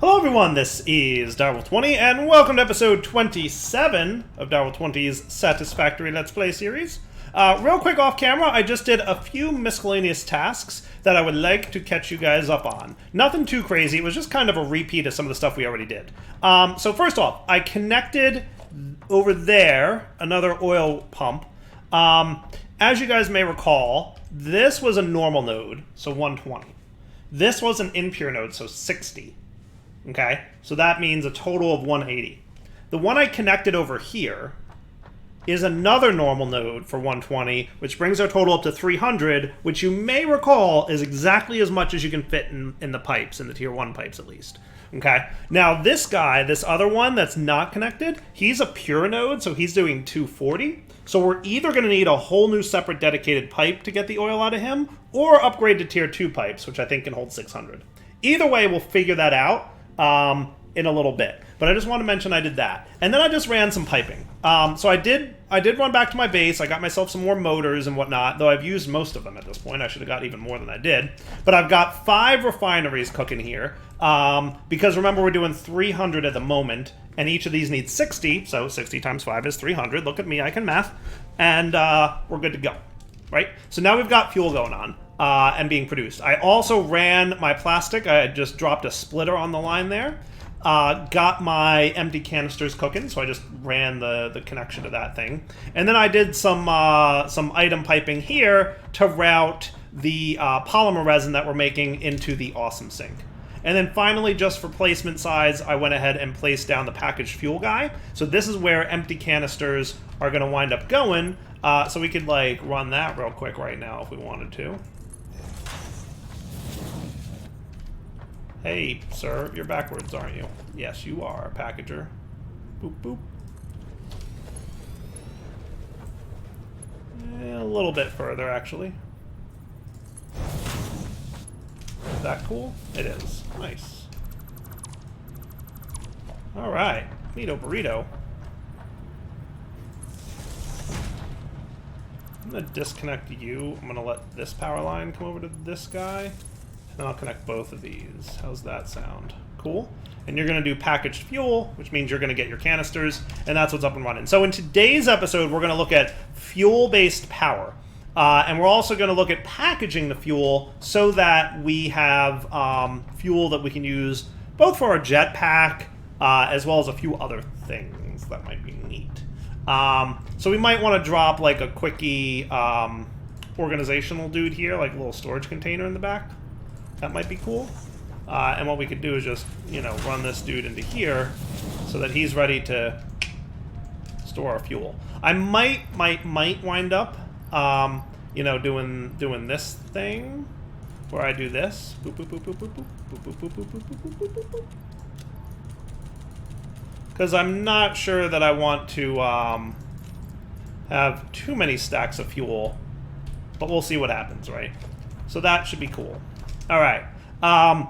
Hello everyone, this is Direwolf20, and welcome to episode 27 of Direwolf20's Satisfactory Let's Play series. Real quick off camera, I just did a few miscellaneous tasks that I would like to catch you guys up on. Nothing too crazy, it was just kind of a repeat of some of the stuff we already did. So first off, I connected over there another oil pump. As you guys may recall, this was a normal node, so 120. This was an impure node, so 60. Okay, so that means a total of 180. The one I connected over here is another normal node for 120, which brings our total up to 300, which you may recall is exactly as much as you can fit in the pipes, in the tier 1 pipes at least. Okay, now this guy, this other one that's not connected, he's a pure node, so he's doing 240. So we're either going to need a whole new separate dedicated pipe to get the oil out of him, or upgrade to tier 2 pipes, which I think can hold 600. Either way, we'll figure that out in a little bit, but I just want to mention I did that, and then I just ran some piping. So I did run back to my base. I got myself some more motors and whatnot, though I've used most of them at this point. I should have got even more than I did, but I've got 5 refineries cooking here, because remember we're doing 300 at the moment, and each of these needs 60, so 60 times 5 is 300. Look at me, I can math, and we're good to go, right? So now we've got fuel going on. And being produced. I also ran my plastic. I just dropped a splitter on the line there. Got my empty canisters cooking, so I just ran the connection to that thing. And then I did some item piping here to route the polymer resin that we're making into the awesome sink. And then finally, just for placement size, I went ahead and placed down the packaged fuel guy. So this is where empty canisters are going to wind up going. So we could like run that real quick right now if we wanted to. Hey, sir, you're backwards, aren't you? Yes, you are, packager. Boop, boop. A little bit further, actually. Is that cool? It is. Nice. Alright. Neato burrito. I'm going to disconnect you. I'm going to let this power line come over to this guy. And I'll connect both of these. How's that sound? Cool. And you're going to do packaged fuel, which means you're going to get your canisters, and that's what's up and running. So in today's episode, we're going to look at fuel-based power. And we're also going to look at packaging the fuel so that we have fuel that we can use both for our jetpack as well as a few other things that might be neat. So we might want to drop like a quickie organizational dude here, like a little storage container in the back. That might be cool. And what we could do is just, you know, run this dude into here so that he's ready to store our fuel. I might wind up, you know, doing this thing where I do this. Boop, boop, boop, boop, boop, boop, boop, boop, boop, boop, boop, boop, boop, boop, boop. Because I'm not sure that I want to have too many stacks of fuel, but we'll see what happens, right? So that should be cool. All right.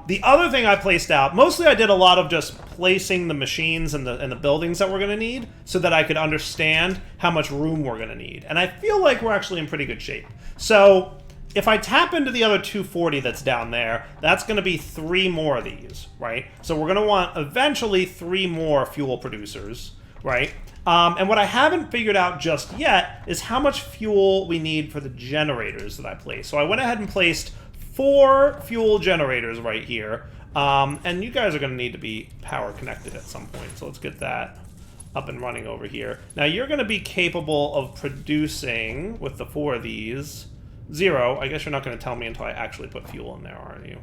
The other thing I placed out, mostly I did a lot of just placing the machines and the buildings that we're going to need so that I could understand how much room we're going to need. And I feel like we're actually in pretty good shape. So if I tap into the other 240 that's down there, that's going to be 3 more of these, right? So we're going to want eventually 3 more fuel producers, right? And what I haven't figured out just yet is how much fuel we need for the generators that I placed. So I went ahead and placed 4 fuel generators right here, and you guys are going to need to be power connected at some point, so let's get that up and running over here. Now you're going to be capable of producing, with the 4 of these, 0. I guess you're not going to tell me until I actually put fuel in there, are you?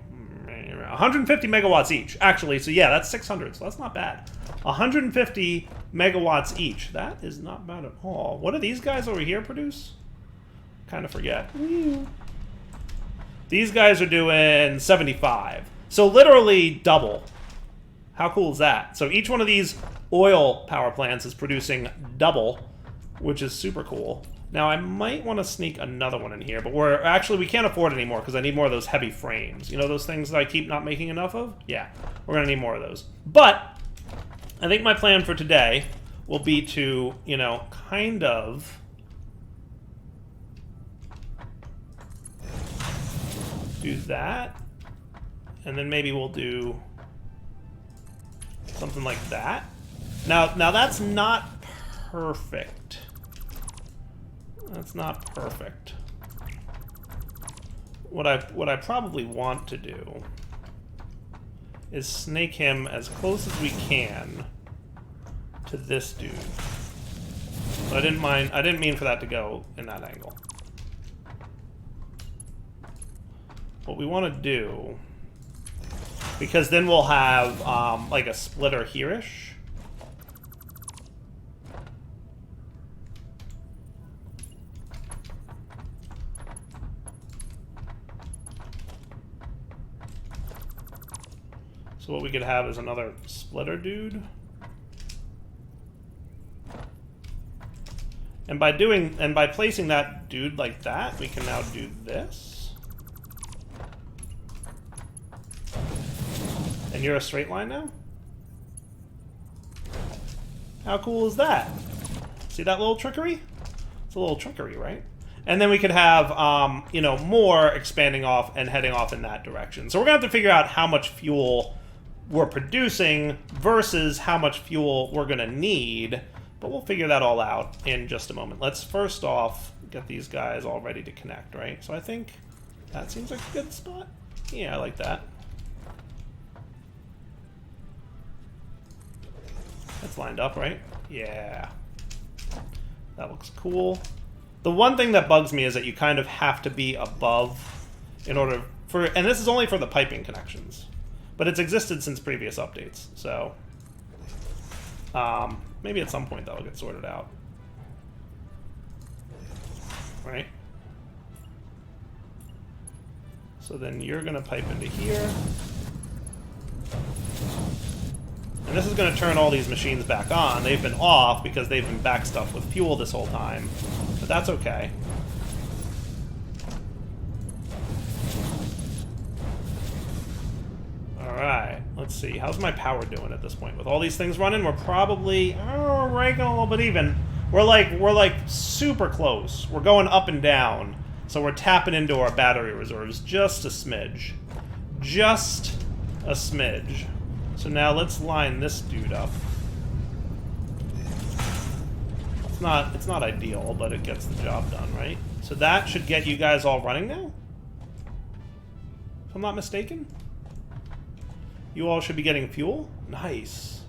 150 megawatts each, actually, so yeah, that's 600, so that's not bad. 150 megawatts each, that is not bad at all. What do these guys over here produce? Kind of forget. These guys are doing 75. So literally double. How cool is that? So each one of these oil power plants is producing double, which is super cool. Now I might want to sneak another one in here, but we can't afford it anymore because I need more of those heavy frames. You know those things that I keep not making enough of? Yeah, we're going to need more of those. But I think my plan for today will be to, you know, kind of do that, and then maybe we'll do something like that. Now that's not perfect. That's not perfect. What I probably want to do is snake him as close as we can to this dude. So I didn't mean for that to go in that angle. What we want to do, because then we'll have like a splitter here-ish. So what we could have is another splitter dude. And by placing that dude like that, we can now do this. And you're a straight line now? How cool is that? See that little trickery? It's a little trickery, right? And then we could have, you know, more expanding off and heading off in that direction. So we're going to have to figure out how much fuel we're producing versus how much fuel we're going to need. But we'll figure that all out in just a moment. Let's first off get these guys all ready to connect, right? So I think that seems like a good spot. Yeah, I like that. That's lined up, right? Yeah. That looks cool. The one thing that bugs me is that you kind of have to be above in order for, and this is only for the piping connections, but it's existed since previous updates, so maybe at some point that'll get sorted out. Right? So then you're gonna pipe into here. And this is going to turn all these machines back on. They've been off because they've been backstuffed with fuel this whole time. But that's okay. Alright, let's see. How's my power doing at this point? With all these things running, we're probably ranking a little bit even. We're like super close. We're going up and down. So we're tapping into our battery reserves just a smidge. Just a smidge. So now let's line this dude up. It's not ideal, but it gets the job done, right? So that should get you guys all running now? If I'm not mistaken? You all should be getting fuel? Nice.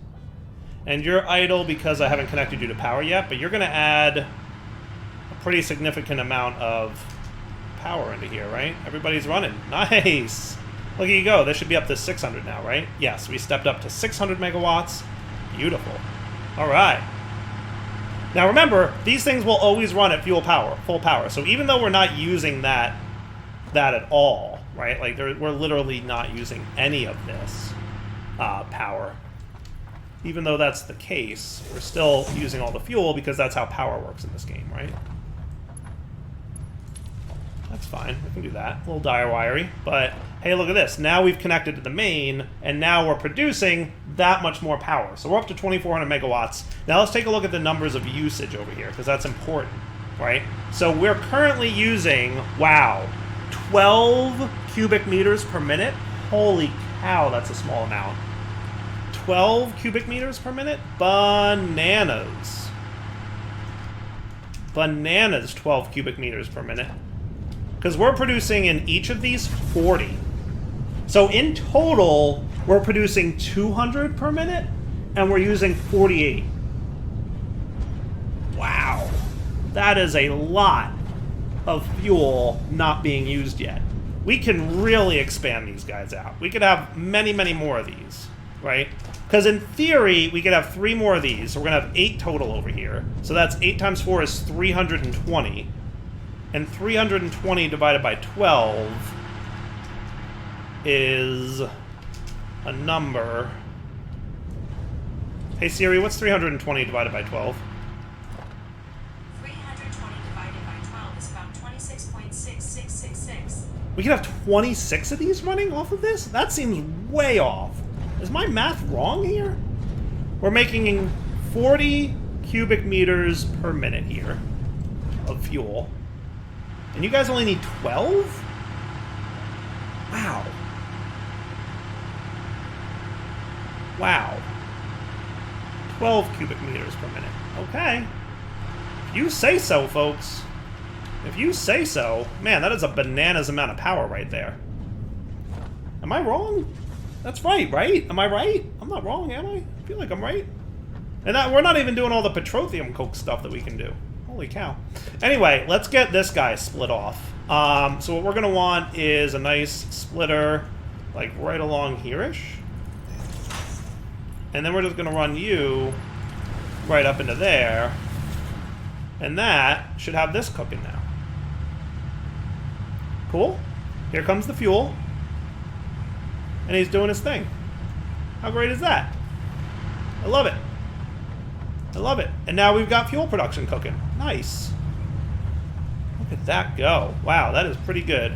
And you're idle because I haven't connected you to power yet, but you're going to add a pretty significant amount of power into here, right? Everybody's running. Nice! Look at you go. This should be up to 600 now, right? Yes, we stepped up to 600 megawatts. Beautiful. All right. Now remember, these things will always run at full power. So even though we're not using that at all, right? Like we're literally not using any of this power. Even though that's the case, we're still using all the fuel because that's how power works in this game, right? That's fine. We can do that. A little dire wiry, but hey, look at this. Now we've connected to the main, and now we're producing that much more power. So we're up to 2,400 megawatts. Now let's take a look at the numbers of usage over here, because that's important, right? So we're currently using, wow, 12 cubic meters per minute. Holy cow, that's a small amount. 12 cubic meters per minute? Bananas. Bananas, 12 cubic meters per minute. Because we're producing in each of these 40. So in total, we're producing 200 per minute, and we're using 48. Wow. That is a lot of fuel not being used yet. We can really expand these guys out. We could have many, many more of these, right? Because in theory, we could have 3 more of these. So we're going to have 8 total over here. So that's 8 times 4 is 320. And 320 divided by 12 is a number. Hey Siri, what's 320 divided by 12? 320 divided by 12 is about 26.6666. We could have 26 of these running off of this? That seems way off. Is my math wrong here? We're making 40 cubic meters per minute here of fuel. And you guys only need 12? Wow. Wow. 12 cubic meters per minute. Okay. If you say so, folks. If you say so. Man, that is a bananas amount of power right there. Am I wrong? That's right? Am I right? I'm not wrong, am I? I feel like I'm right. And we're not even doing all the petroleum coke stuff that we can do. Holy cow. Anyway, let's get this guy split off. So what we're going to want is a nice splitter, like right along here-ish. And then we're just going to run you right up into there. And that should have this cooking now. Cool. Here comes the fuel. And he's doing his thing. How great is that? I love it. I love it. And now we've got fuel production cooking. Nice. Look at that go. Wow, that is pretty good.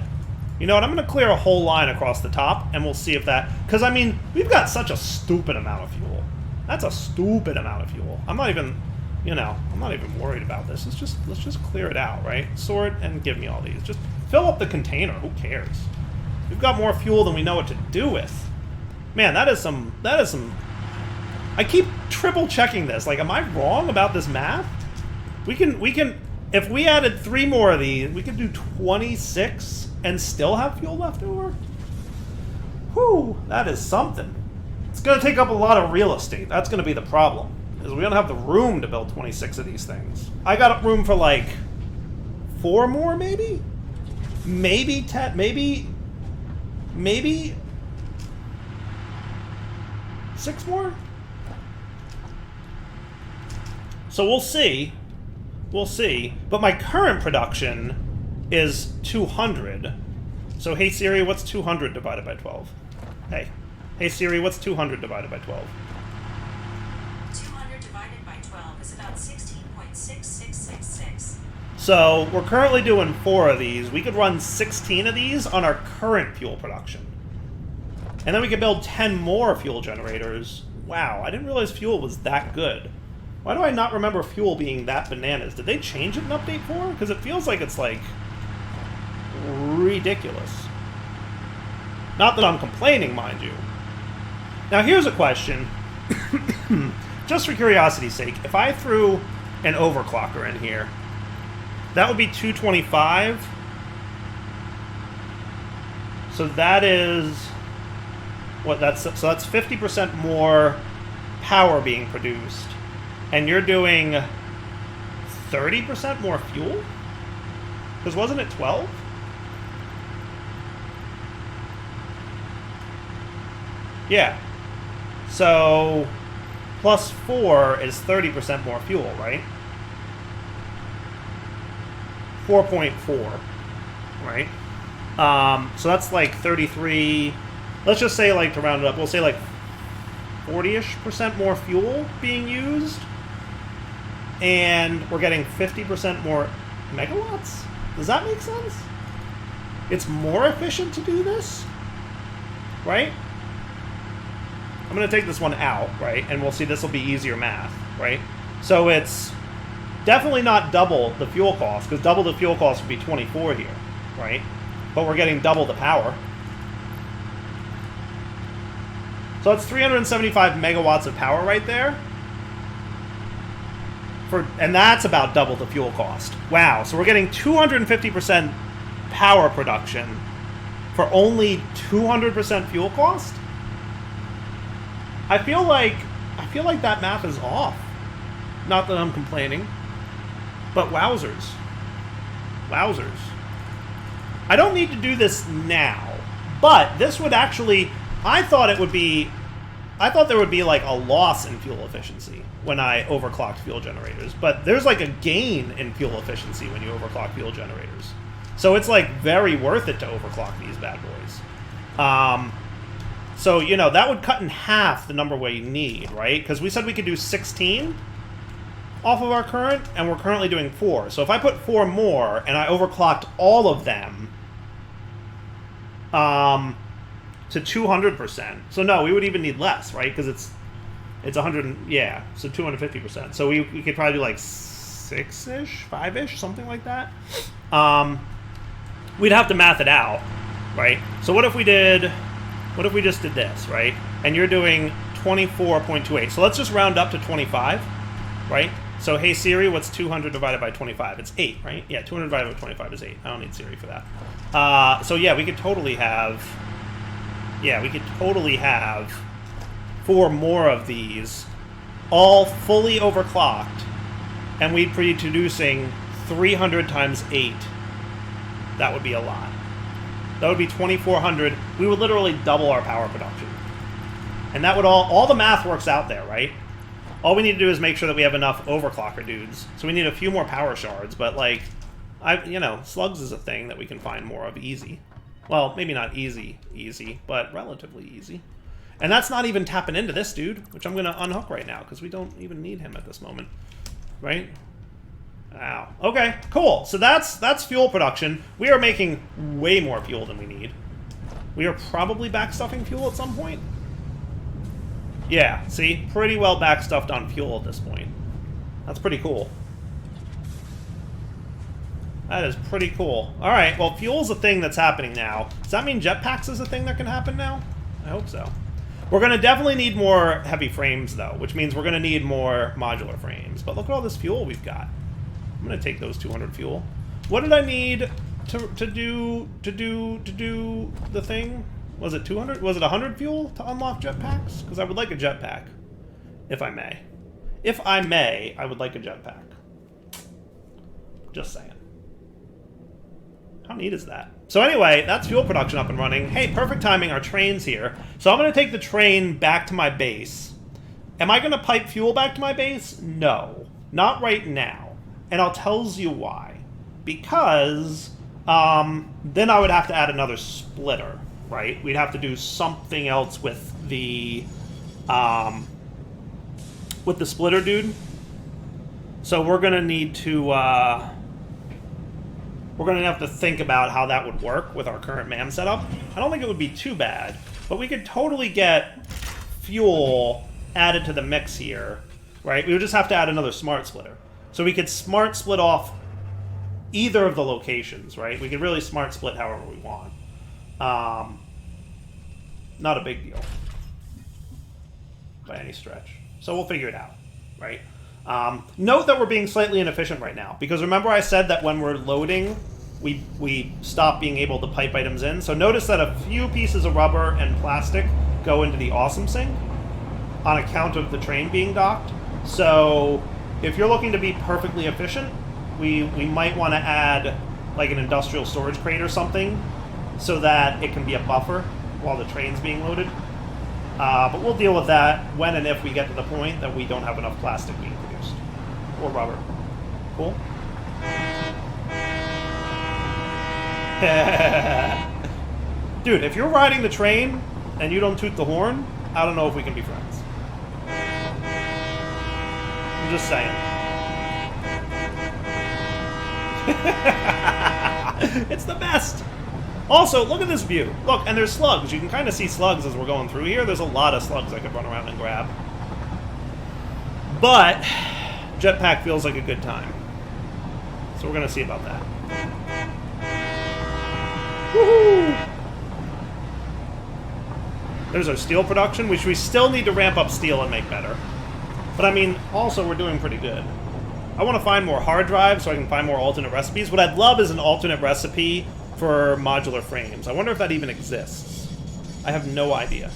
You know what? I'm going to clear a whole line across the top, and we'll see if that... Because, I mean, we've got such a stupid amount of fuel. That's a stupid amount of fuel. I'm not even... You know, I'm not even worried about this. Let's just clear it out, right? Sort and give me all these. Just fill up the container. Who cares? We've got more fuel than we know what to do with. Man, that is some... I keep triple checking this. Like, am I wrong about this math? We can... If we added 3 more of these, we could do 26 and still have fuel left over? Whew, that is something. It's going to take up a lot of real estate. That's going to be the problem. Is we don't have the room to build 26 of these things. I got room for like 4 more, maybe? Maybe 10, maybe 6 more? So we'll see. We'll see. But my current production is 200. So hey Siri, what's 200 divided by 12? Hey. Hey Siri, what's 200 divided by 12? 200 divided by 12 is about 16.6666. So we're currently doing 4 of these. We could run 16 of these on our current fuel production. And then we could build 10 more fuel generators. Wow, I didn't realize fuel was that good. Why do I not remember fuel being that bananas? Did they change it in Update 4? Because it feels like it's, like, ridiculous. Not that I'm complaining, mind you. Now, here's a question. Just for curiosity's sake, if I threw an overclocker in here, that would be 225. So that is... What, so that's 50% more power being produced. And you're doing 30% more fuel? Because wasn't it 12? Yeah. So plus 4 is 30% more fuel, right? 4.4, right? So that's like 33. Let's just say, like, to round it up, we'll say like 40-ish% more fuel being used. And we're getting 50% more megawatts? Does that make sense? It's more efficient to do this? Right? I'm going to take this one out, right? And we'll see this will be easier math, right? So it's definitely not double the fuel cost, because double the fuel cost would be 24 here, right? But we're getting double the power. So that's 375 megawatts of power right there. And that's about double the fuel cost. Wow, so we're getting 250% power production for only 200% fuel cost? I feel like that math is off. Not that I'm complaining. But wowzers. Wowzers. I don't need to do this now. But this would actually... I thought there would be like a loss in fuel efficiency when I overclocked fuel generators. But there's like a gain in fuel efficiency when you overclock fuel generators. So it's like very worth it to overclock these bad boys. So, you know, that would cut in half the number we need, right? Because we said we could do 16 off of our current, and we're currently doing 4. So if I put 4 more, and I overclocked all of them to 200%. So no, we would even need less, right? Because it's 100, yeah, so 250%. So we could probably do like 6-ish, 5-ish, something like that. We'd have to math it out, right? So what if we just did this, right? And you're doing 24.28. So let's just round up to 25, right? So hey Siri, what's 200 divided by 25? It's 8, right? Yeah, 200 divided by 25 is 8. I don't need Siri for that. So yeah, we could totally have... Yeah, we could totally have 4 more of these, all fully overclocked, and we'd be producing 300 times 8. That would be a lot. That would be 2,400. We would literally double our power production. And that would all the math works out there, right? All we need to do is make sure that we have enough overclocker dudes. So we need a few more power shards, but like, slugs is a thing that we can find more of easy. Well, maybe not easy, but relatively easy. And that's not even tapping into this dude, which I'm going to unhook right now, because we don't even need him at this moment. Right? Ow. Okay, cool. So that's fuel production. We are making way more fuel than we need. We are probably backstuffing fuel at some point. Yeah, see? Pretty well backstuffed on fuel at this point. That's pretty cool. That is pretty cool. Alright, well, fuel's a thing that's happening now. Does that mean jetpacks is a thing that can happen now? I hope so. We're going to definitely need more heavy frames, though, which means we're going to need more modular frames. But look at all this fuel we've got. I'm going to take those 200 fuel. What did I need to do the thing? Was it 200? Was it 100 fuel to unlock jetpacks? Because I would like a jetpack, if I may. If I may, I would like a jetpack. Just saying. How neat is that? So anyway, that's fuel production up and running. Hey, perfect timing, our train's here. So I'm going to take the train back to my base. Am I going to pipe fuel back to my base? No. Not right now. And I'll tell you why. Because then I would have to add another splitter, right? We'd have to do something else with the splitter dude. So we're going to need to... we're going to have to think about how that would work with our current MAM setup. I don't think it would be too bad, but we could totally get fuel added to the mix here, right? We would just have to add another smart splitter. So we could smart split off either of the locations, right? We could really smart split however we want. Not a big deal by any stretch. So we'll figure it out, right? Note that we're being slightly inefficient right now, because remember I said that when we're loading, we stop being able to pipe items in. So notice that a few pieces of rubber and plastic go into the awesome sink on account of the train being docked. So if you're looking to be perfectly efficient, we might want to add like an industrial storage crate or something so that it can be a buffer while the train's being loaded. But we'll deal with that when and if we get to the point that we don't have enough plastic being produced. Or rubber. Cool? Dude, if you're riding the train and you don't toot the horn, I don't know if we can be friends. I'm just saying. It's the best! Also, look at this view. Look, and there's slugs. You can kind of see slugs as we're going through here. There's a lot of slugs I could run around and grab. But jetpack feels like a good time. So we're going to see about that. Woohoo! There's our steel production, which we still need to ramp up steel and make better. But I mean, also we're doing pretty good. I want to find more hard drives so I can find more alternate recipes. What I'd love is an alternate recipe for modular frames. I wonder if that even exists. I have no idea.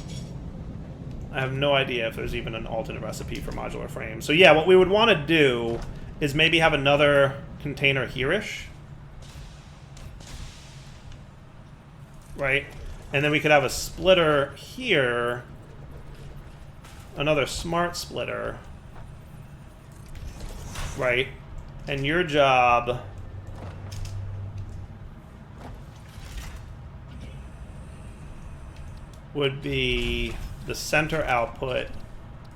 I have no idea if there's even an alternate recipe for modular frames. So yeah, what we would want to do is maybe have another container here-ish. Right? And then we could have a splitter here. Another smart splitter. Right? And your job... would be the center output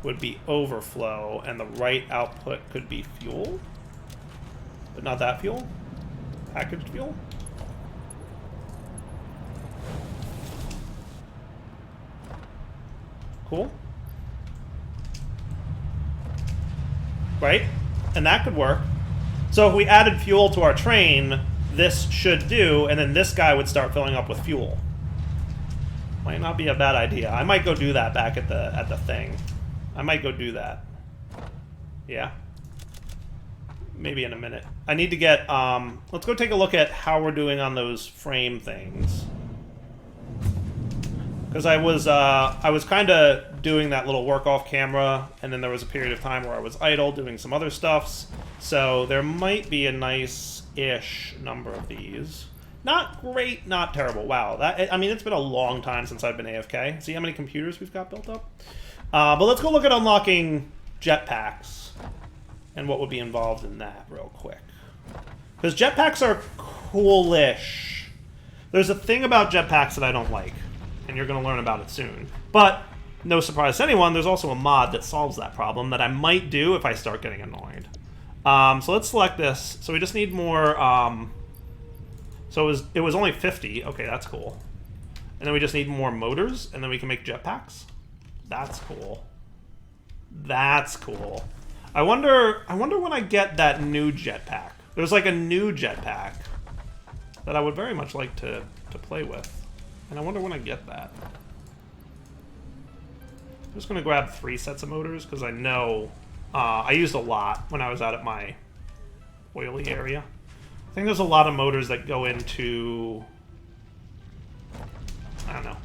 would be overflow, and the right output could be fuel, but not that fuel. Packaged fuel. Cool. Right? And that could work. So if we added fuel to our train, this should do, and then this guy would start filling up with fuel. Might not be a bad idea. I might go do that back at the thing. I might go do that. Yeah. Maybe in a minute. I need to get, let's go take a look at how we're doing on those frame things. Because I was kind of doing that little work off camera, and then there was a period of time where I was idle doing some other stuffs. So there might be a nice-ish number of these. Not great, not terrible. Wow, I mean, it's been a long time since I've been AFK. See how many computers we've got built up? But let's go look at unlocking jetpacks and what would be involved in that real quick. Because jetpacks are coolish. There's a thing about jetpacks that I don't like, and you're going to learn about it soon. But, no surprise to anyone, there's also a mod that solves that problem that I might do if I start getting annoyed. So let's select this. So we just need more... So it was only 50. Okay, that's cool. And then we just need more motors, and then we can make jetpacks. That's cool. That's cool. I wonder when I get that new jetpack. There's like a new jetpack that I would very much like to play with. And I wonder when I get that. I'm just gonna grab 3 sets of motors because I know I used a lot when I was out at my oily area. I think there's a lot of motors that go into, I don't know,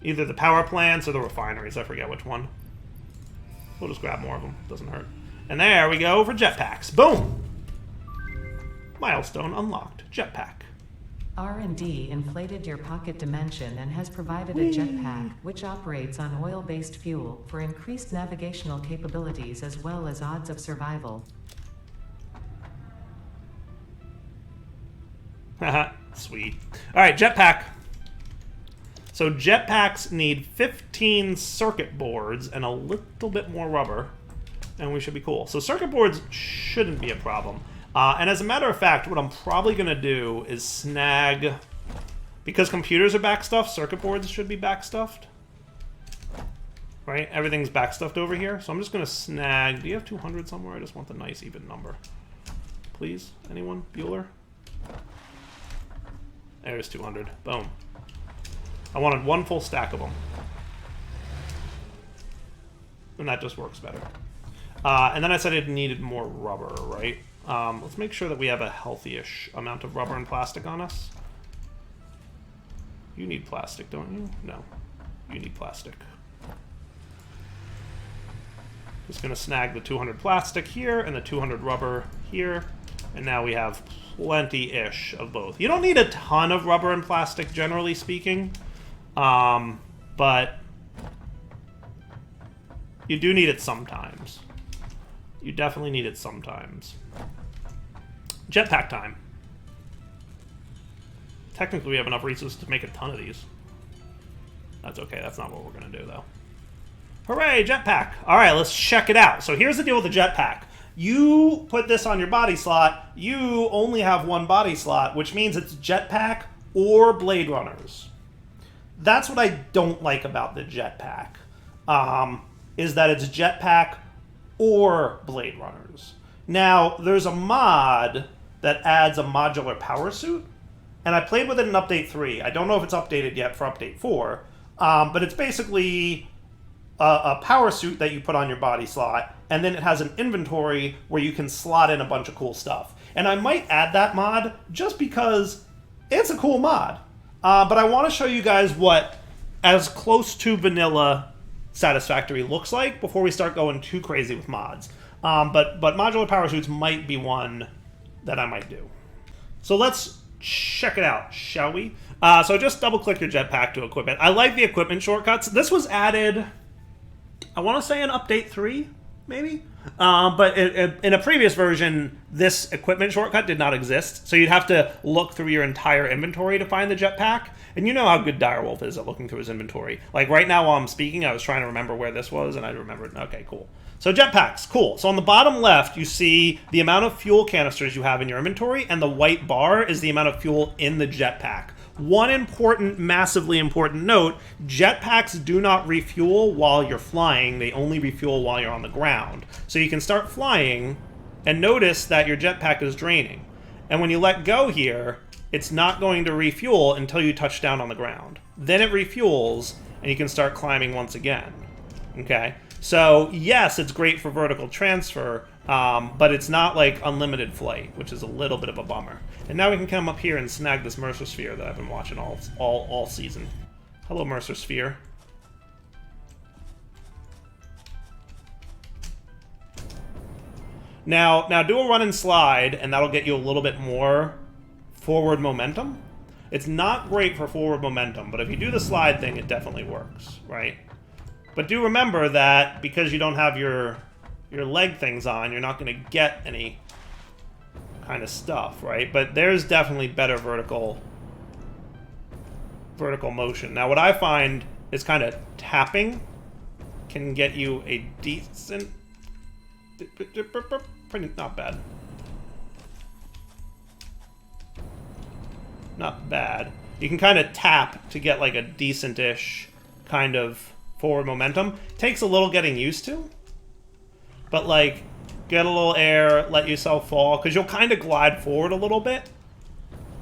either the power plants or the refineries. I forget which one. We'll just grab more of them. Doesn't hurt. And there we go for jetpacks. Boom! Milestone unlocked. Jetpack. R&D inflated your pocket dimension and has provided a jetpack, which operates on oil-based fuel, for increased navigational capabilities as well as odds of survival. Haha, sweet. Alright, jetpack. So jetpacks need 15 circuit boards and a little bit more rubber, and we should be cool. So circuit boards shouldn't be a problem. And as a matter of fact, what I'm probably going to do is snag... Because computers are backstuffed, circuit boards should be backstuffed. Right? Everything's backstuffed over here. So I'm just going to snag... Do you have 200 somewhere? I just want the nice even number. Please? Anyone? Bueller? There's 200. Boom. I wanted 1 full stack of them. And that just works better. And then I said it needed more rubber, right? Let's make sure that we have a healthy-ish amount of rubber and plastic on us. You need plastic, don't you? No. You need plastic. Just going to snag the 200 plastic here and the 200 rubber here. And now we have plenty-ish of both. You don't need a ton of rubber and plastic, generally speaking. But you do need it sometimes. You definitely need it sometimes. Jetpack time. Technically, we have enough resources to make a ton of these. That's okay. That's not what we're going to do, though. Hooray, jetpack. All right, let's check it out. So here's the deal with the jetpack. You put this on your body slot, you only have 1 body slot, which means it's jetpack or Blade Runners. That's what I don't like about the jetpack, is that it's jetpack or Blade Runners. Now, there's a mod that adds a modular power suit, and I played with it in Update 3. I don't know if it's updated yet for Update 4, but it's basically a power suit that you put on your body slot, and then it has an inventory where you can slot in a bunch of cool stuff. And I might add that mod just because it's a cool mod. But I want to show you guys what as close to vanilla Satisfactory looks like before we start going too crazy with mods. But modular power suits might be one that I might do. So let's check it out, shall we? So just double-click your jetpack to equip it. I like the equipment shortcuts. This was added, I want to say in Update 3, maybe? But in a previous version, this equipment shortcut did not exist. So you'd have to look through your entire inventory to find the jetpack. And you know how good Direwolf is at looking through his inventory. Like right now while I'm speaking, I was trying to remember where this was, and I remembered. Okay, cool. So jetpacks, cool. So on the bottom left, you see the amount of fuel canisters you have in your inventory, and the white bar is the amount of fuel in the jetpack. One important, massively important note, jetpacks do not refuel while you're flying. They only refuel while you're on the ground. So you can start flying and notice that your jetpack is draining. And when you let go here, it's not going to refuel until you touch down on the ground. Then it refuels, and you can start climbing once again. Okay? So, yes, it's great for vertical transfer, but it's not like unlimited flight, which is a little bit of a bummer. And now we can come up here and snag this Mercer Sphere that I've been watching all season. Hello, Mercer Sphere. Now do a run and slide, and that'll get you a little bit more forward momentum. It's not great for forward momentum, but if you do the slide thing, it definitely works, right? But do remember that because you don't have your leg things on, you're not going to get any kind of stuff, right? But there's definitely better vertical motion. Now, what I find is kind of tapping can get you a decent... Not bad. Not bad. You can kind of tap to get like a decent-ish kind of forward momentum. Takes a little getting used to. But like, get a little air, let yourself fall, because you'll kind of glide forward a little bit.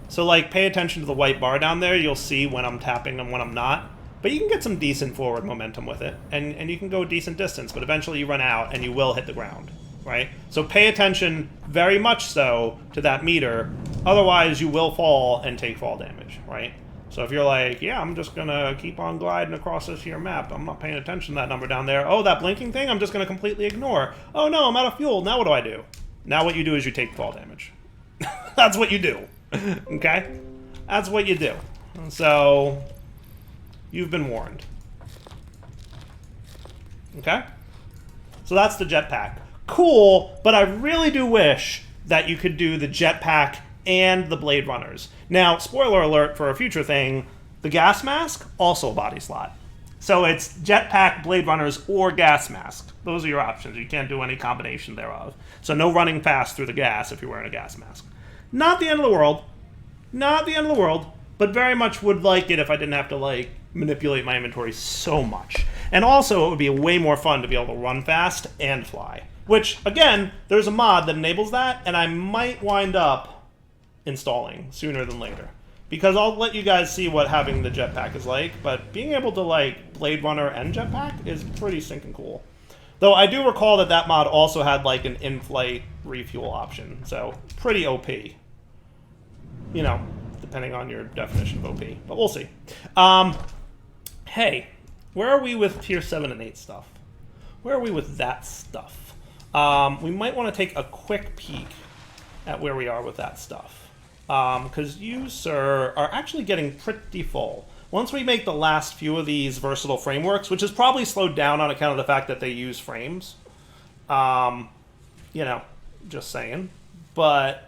So like, pay attention to the white bar down there. You'll see when I'm tapping and when I'm not. But you can get some decent forward momentum with it, and you can go a decent distance, but eventually you run out and you will hit the ground, right? So pay attention very much so to that meter, otherwise you will fall and take fall damage, right? So if you're like, yeah, I'm just gonna keep on gliding across this here map, I'm not paying attention to that number down there. Oh, that blinking thing, I'm just gonna completely ignore. Oh no, I'm out of fuel, now what do I do? Now what you do is you take fall damage. That's what you do, okay? That's what you do. So... you've been warned. Okay? So that's the jetpack. Cool, but I really do wish that you could do the jetpack and the Blade Runners. Now, spoiler alert for a future thing, the gas mask, also a body slot. So it's jetpack, Blade Runners, or gas mask. Those are your options. You can't do any combination thereof. So no running fast through the gas if you're wearing a gas mask. Not the end of the world. Not the end of the world, but very much would like it if I didn't have to, like, manipulate my inventory so much. And also, it would be way more fun to be able to run fast and fly. Which, again, there's a mod that enables that, and I might wind up installing sooner than later. Because I'll let you guys see what having the jetpack is like, but being able to, like, Blade Runner and jetpack is pretty stinking cool. Though I do recall that that mod also had, like, an in-flight refuel option, so pretty OP. You know, depending on your definition of OP, but we'll see. Hey, where are we with tier 7 and 8 stuff? Where are we with that stuff? We might want to take a quick peek at where we are with that stuff. Because you, sir, are actually getting pretty full. Once we make the last few of these versatile frameworks, which is probably slowed down on account of the fact that they use frames. You know, just saying. But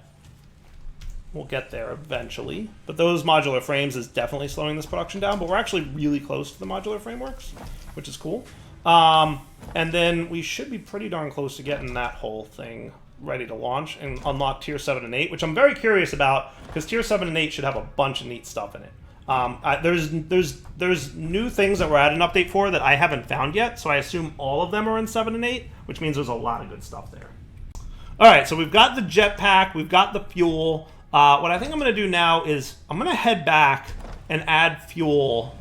we'll get there eventually. But those modular frames is definitely slowing this production down. But we're actually really close to the modular frameworks, which is cool. And then we should be pretty darn close to getting that whole thing ready to launch and unlock tier 7 and 8, which I'm very curious about, because tier 7 and 8 should have a bunch of neat stuff in it. There's new things that we're adding an update for that I haven't found yet, so I assume all of them are in 7 and 8, which means there's a lot of good stuff there. Alright, so we've got the jetpack, we've got the fuel. What I think I'm going to do now is I'm going to head back and add fuel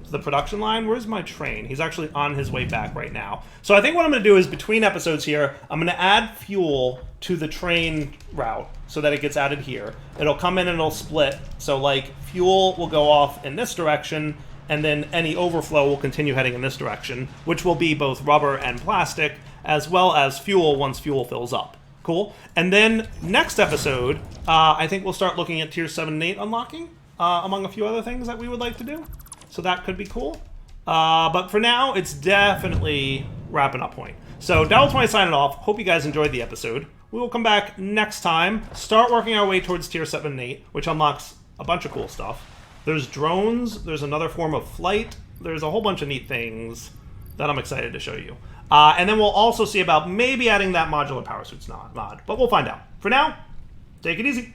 to the production line. Where's my train? He's actually on his way back right now. So I think what I'm going to do is between episodes here, I'm going to add fuel to the train route so that it gets added here. It'll come in and it'll split. So like fuel will go off in this direction, and then any overflow will continue heading in this direction, which will be both rubber and plastic, as well as fuel once fuel fills up. Cool. And then next episode, I think we'll start looking at tier 7 and 8 unlocking, among a few other things that we would like to do. So that could be cool. But for now, it's definitely wrapping up point. So Darryl20 signing off. Hope you guys enjoyed the episode. We will come back next time, start working our way towards tier 7 and 8, which unlocks a bunch of cool stuff. There's drones, there's another form of flight, there's a whole bunch of neat things that I'm excited to show you. And then we'll also see about maybe adding that modular power suits mod, but we'll find out. For now, take it easy.